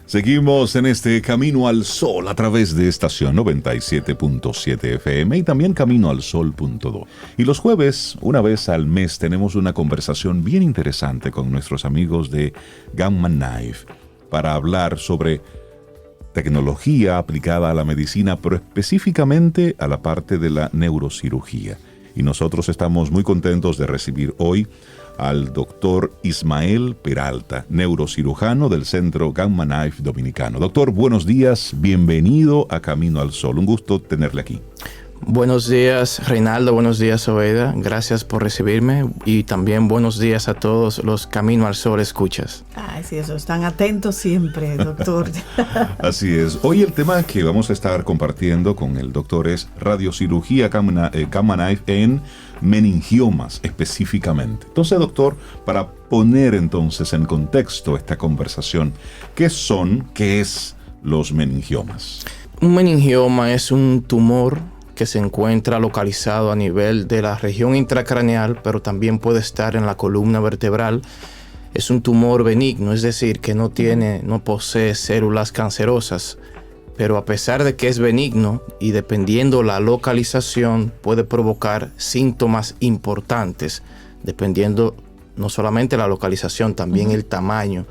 Seguimos en este Camino al Sol a través de estación 97.7 FM y también caminoalsol.do. Y los jueves, una vez al mes, tenemos una conversación bien interesante con nuestros amigos de Gamma Knife para hablar sobre tecnología aplicada a la medicina, pero específicamente a la parte de la neurocirugía. Y nosotros estamos muy contentos de recibir hoy al doctor Ismael Peralta, neurocirujano del Centro Gamma Knife Dominicano. Doctor, buenos días, bienvenido a Camino al Sol. Un gusto tenerle aquí. Buenos días, Reinaldo. Buenos días, Oveida. Gracias por recibirme y también buenos días a todos los Camino al Sol escuchas. Ay, sí, eso. Están atentos siempre, doctor. Así es. Hoy el tema que vamos a estar compartiendo con el doctor es radiocirugía Gamma Knife en meningiomas específicamente. Entonces, doctor, para poner entonces en contexto esta conversación, ¿qué es los meningiomas? Un meningioma es un tumor que se encuentra localizado a nivel de la región intracraneal, pero también puede estar en la columna vertebral. Es un tumor benigno, es decir, que no posee células cancerosas, pero a pesar de que es benigno y dependiendo la localización puede provocar síntomas importantes, dependiendo no solamente la localización, también el tamaño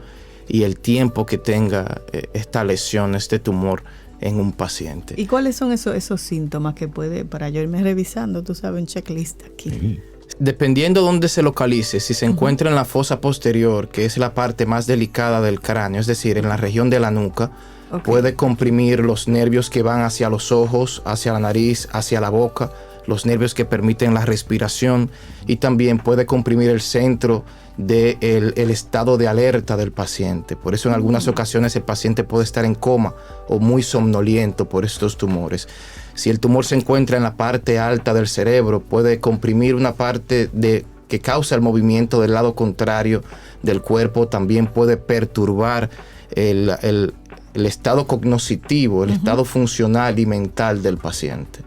y el tiempo que tenga esta lesión, este tumor en un paciente. ¿Y cuáles son esos síntomas que puede, para yo irme revisando, tú sabes, un checklist aquí? Sí. Dependiendo de dónde se localice, si se encuentra en la fosa posterior, que es la parte más delicada del cráneo, es decir, en la región de la nuca, puede comprimir los nervios que van hacia los ojos, hacia la nariz, hacia la boca, los nervios que permiten la respiración, y también puede comprimir el centro del estado de alerta del paciente. Por eso en algunas ocasiones el paciente puede estar en coma o muy somnoliento por estos tumores. Si el tumor se encuentra en la parte alta del cerebro, puede comprimir una parte que causa el movimiento del lado contrario del cuerpo, también puede perturbar el estado cognoscitivo, el estado funcional y mental del paciente.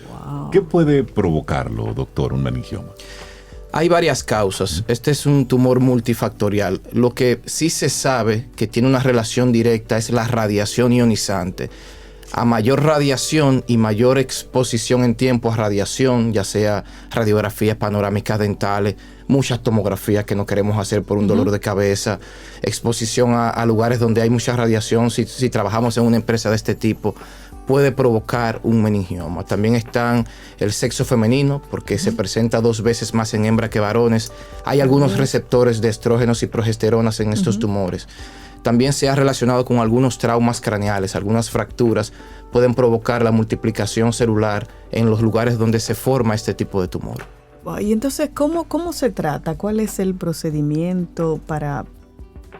Wow. ¿Qué puede provocarlo, doctor, un meningioma? Hay varias causas. Este es un tumor multifactorial. Lo que sí se sabe que tiene una relación directa es la radiación ionizante. A mayor radiación y mayor exposición en tiempo a radiación, ya sea radiografías panorámicas dentales, muchas tomografías que no queremos hacer por un dolor de cabeza, exposición a lugares donde hay mucha radiación, si trabajamos en una empresa de este tipo, puede provocar un meningioma. También están el sexo femenino, porque se presenta 2 veces más en hembra que varones. Hay algunos receptores de estrógenos y progesteronas en estos tumores. También se ha relacionado con algunos traumas craneales, algunas fracturas pueden provocar la multiplicación celular en los lugares donde se forma este tipo de tumor. Y entonces, ¿cómo se trata? ¿Cuál es el procedimiento para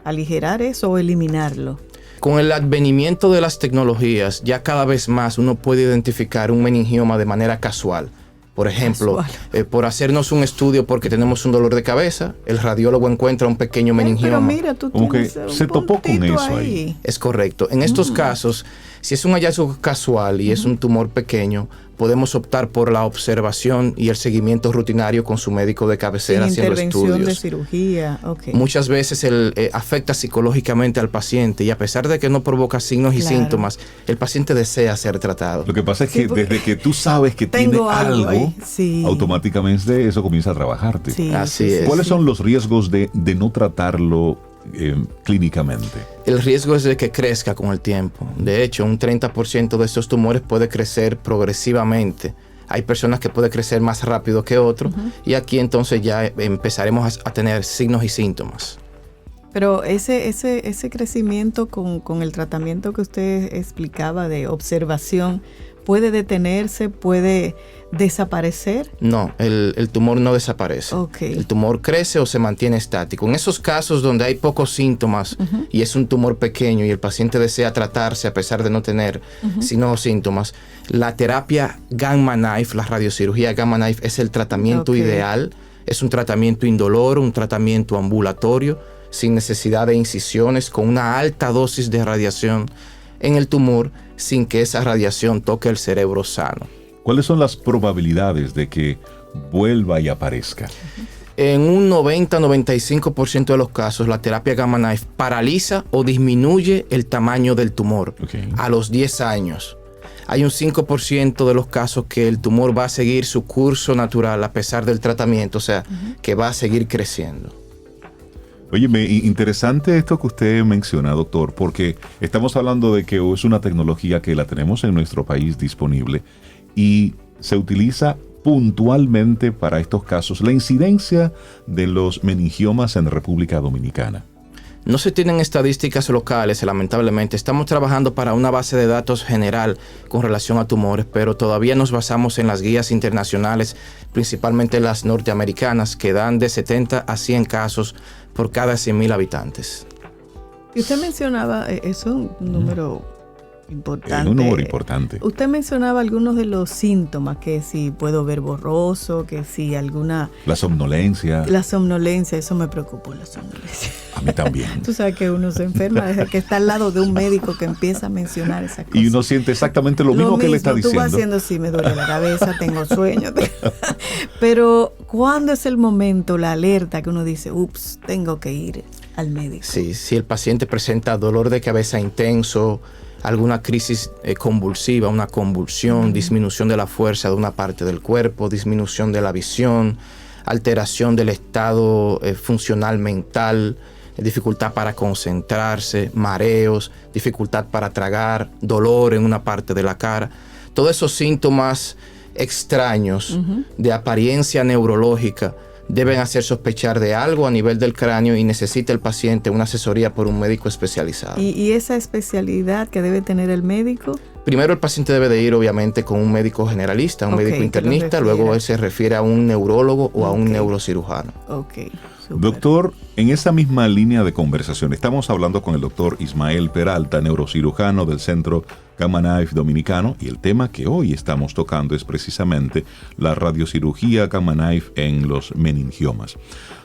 aligerar eso o eliminarlo? Con el advenimiento de las tecnologías, ya cada vez más uno puede identificar un meningioma de manera casual. Por ejemplo, por hacernos un estudio porque tenemos un dolor de cabeza, el radiólogo encuentra un pequeño meningioma. Pero mira, tú tienes un se topó con eso ahí. Es correcto. En estos casos, si es un hallazgo casual y es un tumor pequeño, podemos optar por la observación y el seguimiento rutinario con su médico de cabecera haciendo estudios. Intervención de cirugía. Muchas veces afecta psicológicamente al paciente y a pesar de que no provoca signos y síntomas, el paciente desea ser tratado. Lo que pasa es que desde que tú sabes que tiene algo, automáticamente eso comienza a trabajarte. Sí, así es. ¿Cuáles son los riesgos de no tratarlo clínicamente? El riesgo es de que crezca con el tiempo. De hecho, un 30% de estos tumores puede crecer progresivamente. Hay personas que puede crecer más rápido que otros y aquí entonces ya empezaremos a tener signos y síntomas. Pero ese crecimiento con el tratamiento que usted explicaba de observación, ¿puede detenerse? ¿Puede desaparecer? No, el tumor no desaparece. El tumor crece o se mantiene estático. En esos casos donde hay pocos síntomas y es un tumor pequeño y el paciente desea tratarse a pesar de no tener signos o síntomas, la terapia Gamma Knife, la radiocirugía Gamma Knife es el tratamiento ideal. Es un tratamiento indoloro, un tratamiento ambulatorio, sin necesidad de incisiones, con una alta dosis de radiación en el tumor sin que esa radiación toque el cerebro sano. ¿Cuáles son las probabilidades de que vuelva y aparezca? En un 90-95% de los casos, la terapia Gamma Knife paraliza o disminuye el tamaño del tumor a los 10 años. Hay un 5% de los casos que el tumor va a seguir su curso natural a pesar del tratamiento, o sea, que va a seguir creciendo. Oye, interesante esto que usted menciona, doctor, porque estamos hablando de que es una tecnología que la tenemos en nuestro país disponible y se utiliza puntualmente para estos casos. La incidencia de los meningiomas en República Dominicana. No se tienen estadísticas locales, lamentablemente. Estamos trabajando para una base de datos general con relación a tumores, pero todavía nos basamos en las guías internacionales, principalmente las norteamericanas, que dan de 70 a 100 casos por cada 100,000 habitantes. Y usted mencionaba, eso es un número importante. Es un número importante. Usted mencionaba algunos de los síntomas, que si puedo ver borroso, que si alguna... La somnolencia. La somnolencia, eso me preocupó, la somnolencia. A mí también. Tú sabes que uno se enferma desde que está al lado de un médico que empieza a mencionar esas cosas. Y uno siente exactamente lo mismo que le está diciendo. Tú vas haciendo, sí, me duele la cabeza, tengo sueño. Pero, ¿cuándo es el momento, la alerta que uno dice, ups, tengo que ir al médico? Sí, si el paciente presenta dolor de cabeza intenso, alguna crisis convulsiva, una convulsión, disminución de la fuerza de una parte del cuerpo, disminución de la visión, alteración del estado funcional mental, dificultad para concentrarse, mareos, dificultad para tragar, dolor en una parte de la cara. Todos esos síntomas extraños de apariencia neurológica deben hacer sospechar de algo a nivel del cráneo y necesita el paciente una asesoría por un médico especializado. ¿Y esa especialidad que debe tener el médico? Primero el paciente debe de ir obviamente con un médico generalista, un médico internista, luego él se refiere a un neurólogo o a un neurocirujano. Super. Doctor, en esa misma línea de conversación, estamos hablando con el doctor Ismael Peralta, neurocirujano del Centro Gamma Knife Dominicano, y el tema que hoy estamos tocando es precisamente la radiocirugía Gamma Knife en los meningiomas.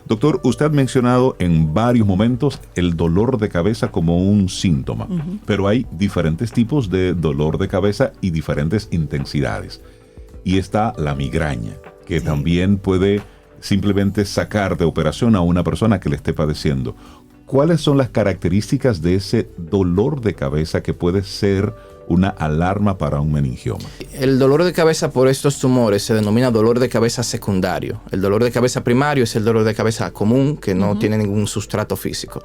Doctor, usted ha mencionado en varios momentos el dolor de cabeza como un síntoma, pero hay diferentes tipos de dolor de cabeza y diferentes intensidades. Y está la migraña, que también puede simplemente sacar de operación a una persona que le esté padeciendo. ¿Cuáles son las características de ese dolor de cabeza que puede ser una alarma para un meningioma? El dolor de cabeza por estos tumores se denomina dolor de cabeza secundario. El dolor de cabeza primario es el dolor de cabeza común, que no tiene ningún sustrato físico.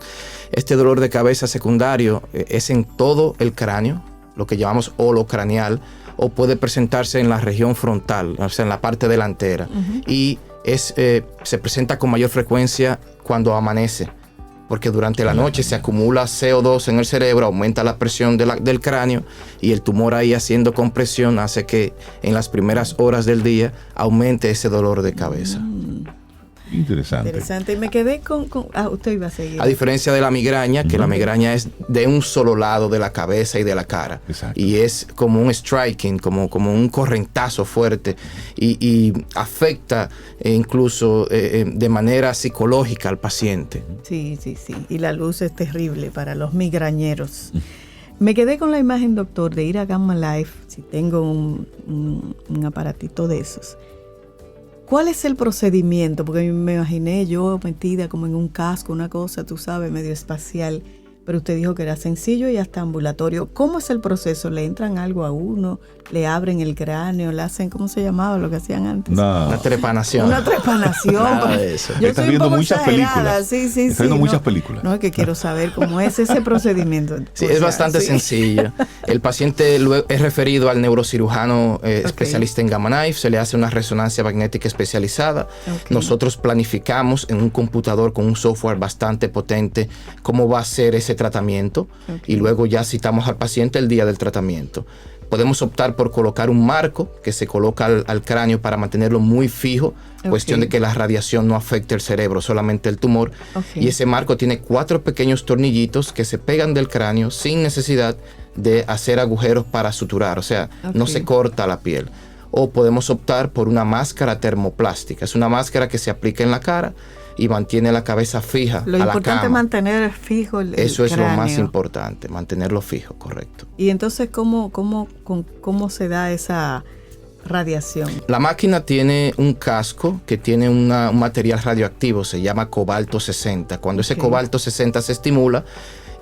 Este dolor de cabeza secundario es en todo el cráneo, lo que llamamos holocraneal, o puede presentarse en la región frontal, o sea, en la parte delantera. Y se presenta con mayor frecuencia cuando amanece, porque durante la noche se acumula CO2 en el cerebro, aumenta la presión del cráneo y el tumor ahí haciendo compresión hace que en las primeras horas del día aumente ese dolor de cabeza. Interesante. Y me quedé con... usted iba a seguir. A diferencia de la migraña, que la migraña es de un solo lado de la cabeza y de la cara. Exacto. Y es como un striking, como un correntazo fuerte. Y afecta incluso de manera psicológica al paciente. Sí. Y la luz es terrible para los migrañeros. Me quedé con la imagen, doctor, de ir a Gamma Life, si tengo un aparatito de esos. ¿Cuál es el procedimiento? Porque me imaginé yo metida como en un casco, una cosa, tú sabes, medio espacial. Pero usted dijo que era sencillo y hasta ambulatorio. ¿Cómo es el proceso? ¿Le entran algo a uno? ¿Le abren el cráneo? ¿Le hacen, cómo se llamaba lo que hacían antes? No. Una trepanación. Una trepanación. Nada de eso. Yo Estás soy viendo un poco muchas exagerada. películas. Sí. Estás viendo muchas películas. No, es que quiero saber cómo es ese procedimiento. Sí, es bastante sencillo. El paciente luego es referido al neurocirujano especialista en Gamma Knife, se le hace una resonancia magnética especializada. Nosotros planificamos en un computador con un software bastante potente cómo va a ser ese tratamiento y luego ya citamos al paciente el día del tratamiento. Podemos optar por colocar un marco que se coloca al cráneo para mantenerlo muy fijo, cuestión de que la radiación no afecte el cerebro, solamente el tumor. Y ese marco tiene 4 pequeños tornillitos que se pegan del cráneo sin necesidad de hacer agujeros para suturar, o sea, no se corta la piel. O podemos optar por una máscara termoplástica. Es una máscara que se aplica en la cara y mantiene la cabeza fija a la cama. Lo importante es mantener fijo el Eso es cráneo. lo más importante, mantenerlo fijo, correcto. Y entonces, ¿cómo se da radiación? La máquina tiene un casco que tiene un material radioactivo, se llama cobalto 60. Cuando ese cobalto 60 se estimula,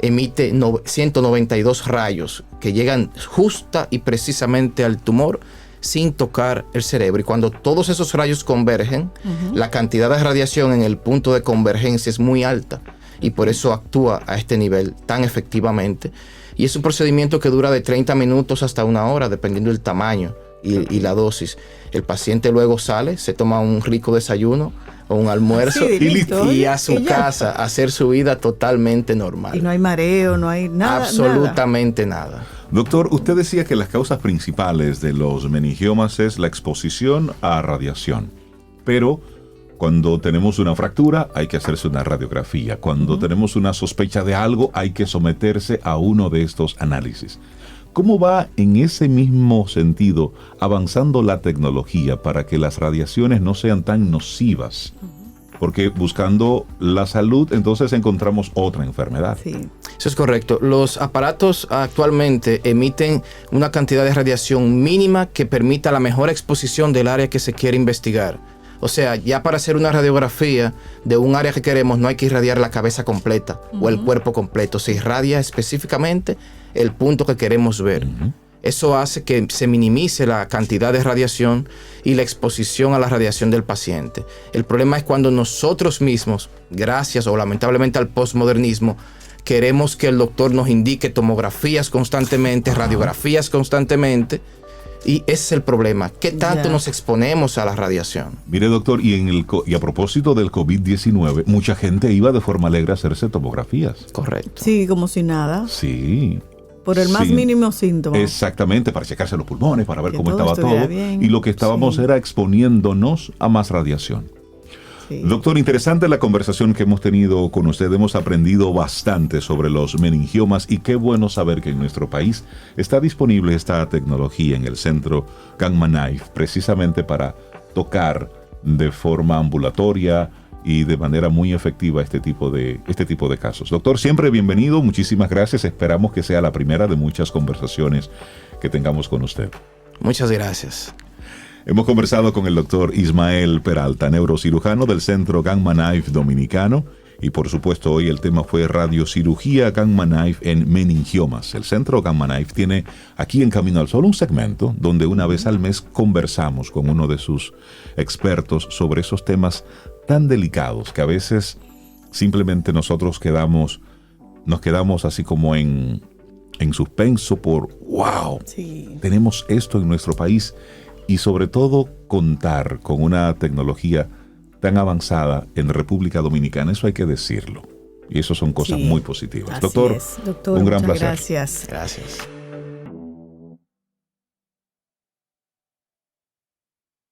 emite 192 rayos que llegan justa y precisamente al tumor sin tocar el cerebro. Y cuando todos esos rayos convergen, la cantidad de radiación en el punto de convergencia es muy alta y por eso actúa a este nivel tan efectivamente. Y es un procedimiento que dura de 30 minutos hasta 1 hora, dependiendo del tamaño y la dosis. El paciente luego sale, se toma un rico desayuno o un almuerzo y a su casa a hacer su vida totalmente normal. Y no hay mareo, no hay nada. Absolutamente nada. Doctor, usted decía que las causas principales de los meningiomas es la exposición a radiación, pero cuando tenemos una fractura hay que hacerse una radiografía. Cuando tenemos una sospecha de algo hay que someterse a uno de estos análisis. ¿Cómo va en ese mismo sentido avanzando la tecnología para que las radiaciones no sean tan nocivas? Porque buscando la salud, entonces encontramos otra enfermedad. Sí. Eso es correcto. Los aparatos actualmente emiten una cantidad de radiación mínima que permita la mejor exposición del área que se quiere investigar. O sea, ya para hacer una radiografía de un área que queremos, no hay que irradiar la cabeza completa o el cuerpo completo. Se irradia específicamente el punto que queremos ver. Eso hace que se minimice la cantidad de radiación y la exposición a la radiación del paciente. El problema es cuando nosotros mismos, gracias o lamentablemente al postmodernismo, queremos que el doctor nos indique tomografías constantemente, radiografías constantemente, y ese es el problema. ¿Qué tanto nos exponemos a la radiación? Mire, doctor, y a propósito del COVID-19, mucha gente iba de forma alegre a hacerse tomografías. Correcto. Sí, como si nada. Sí. Por el más mínimo síntoma. Exactamente, para checarse los pulmones, para ver que cómo estaba todo. Bien. Y lo que estábamos era exponiéndonos a más radiación. Sí. Doctor, interesante la conversación que hemos tenido con usted. Hemos aprendido bastante sobre los meningiomas y qué bueno saber que en nuestro país está disponible esta tecnología en el centro Gamma Knife, precisamente para tocar de forma ambulatoria y de manera muy efectiva este tipo de casos. Doctor, siempre bienvenido, muchísimas gracias. Esperamos que sea la primera de muchas conversaciones que tengamos con usted. Muchas gracias. Hemos conversado con el doctor Ismael Peralta, neurocirujano del Centro Gamma Knife Dominicano, y por supuesto hoy el tema fue radiocirugía Gamma Knife en meningiomas. El Centro Gamma Knife tiene aquí en Camino al Sol un segmento donde una vez al mes conversamos con uno de sus expertos sobre esos temas tan delicados que a veces simplemente nosotros nos quedamos así como en suspenso por wow, tenemos esto en nuestro país. Y sobre todo contar con una tecnología tan avanzada en República Dominicana, eso hay que decirlo. Y eso son cosas muy positivas. Doctor, doctor, un gran placer. Gracias. Gracias.